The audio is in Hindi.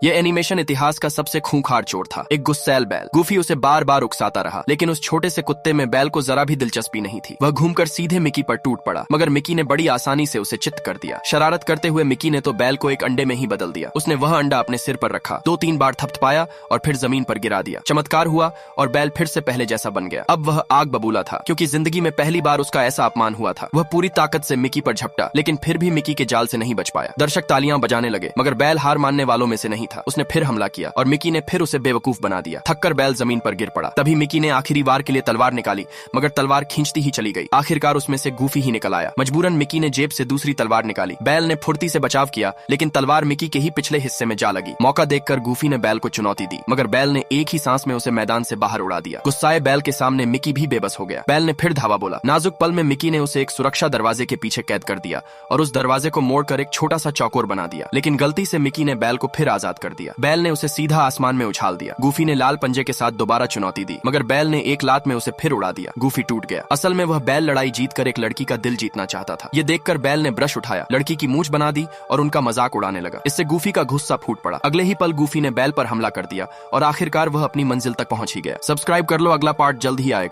यह एनिमेशन इतिहास का सबसे खूंखार चोर था, एक गुस्सैल बैल। गूफी उसे बार बार उकसाता रहा, लेकिन उस छोटे से कुत्ते में बैल को जरा भी दिलचस्पी नहीं थी। वह घूमकर सीधे मिकी पर टूट पड़ा, मगर मिकी ने बड़ी आसानी से उसे चित्त कर दिया। शरारत करते हुए मिकी ने तो बैल को एक अंडे में ही बदल दिया। उसने वह अंडा अपने सिर पर रखा, 2-3 बार थपथपाया और फिर जमीन पर गिरा दिया। चमत्कार हुआ और बैल फिर से पहले जैसा बन गया। अब वह आग बबूला था, क्योंकि जिंदगी में पहली बार उसका ऐसा अपमान हुआ था। वह पूरी ताकत से मिकी पर झपटा, लेकिन फिर भी मिकी के जाल से नहीं बच पाया। दर्शक तालियां बजाने लगे, मगर बैल हार मानने वालों में से नहीं था। उसने फिर हमला किया और मिकी ने फिर उसे बेवकूफ बना दिया। थककर बैल जमीन पर गिर पड़ा। तभी मिकी ने आखिरी बार के लिए तलवार निकाली, मगर तलवार खींचती ही चली गई। आखिरकार उसमें से गूफी ही निकल आया। मजबूरन मिकी ने जेब से दूसरी तलवार निकाली। बैल ने फुर्ती से बचाव किया, लेकिन तलवार मिकी के ही पिछले हिस्से में जा लगी। मौका देखकर गूफी ने बैल को चुनौती दी, मगर बैल ने एक ही सांस में उसे मैदान से बाहर उड़ा दिया। गुस्साए बैल के सामने मिकी भी बेबस हो गया। बैल ने फिर धावा बोला। नाजुक पल में मिकी ने उसे एक सुरक्षा दरवाजे के पीछे कैद कर दिया और उस दरवाजे को मोड़कर एक छोटा सा चौकोर बना दिया। लेकिन गलती से मिकी ने बैल को फिर आजाद कर दिया। बैल ने उसे सीधा आसमान में उछाल दिया। गूफी ने लाल पंजे के साथ दोबारा चुनौती दी, मगर बैल ने एक लात में उसे फिर उड़ा दिया। गूफी टूट गया। असल में वह बैल लड़ाई जीतकर एक लड़की का दिल जीतना चाहता था। ये देखकर बैल ने ब्रश उठाया, लड़की की मूंछ बना दी और उनका मजाक उड़ाने लगा। इससे गूफी का गुस्सा फूट पड़ा। अगले ही पल गूफी ने बैल पर हमला कर दिया और आखिरकार वह अपनी मंजिल तक पहुंच ही गया। सब्सक्राइब कर लो, अगला पार्ट जल्द ही आएगा।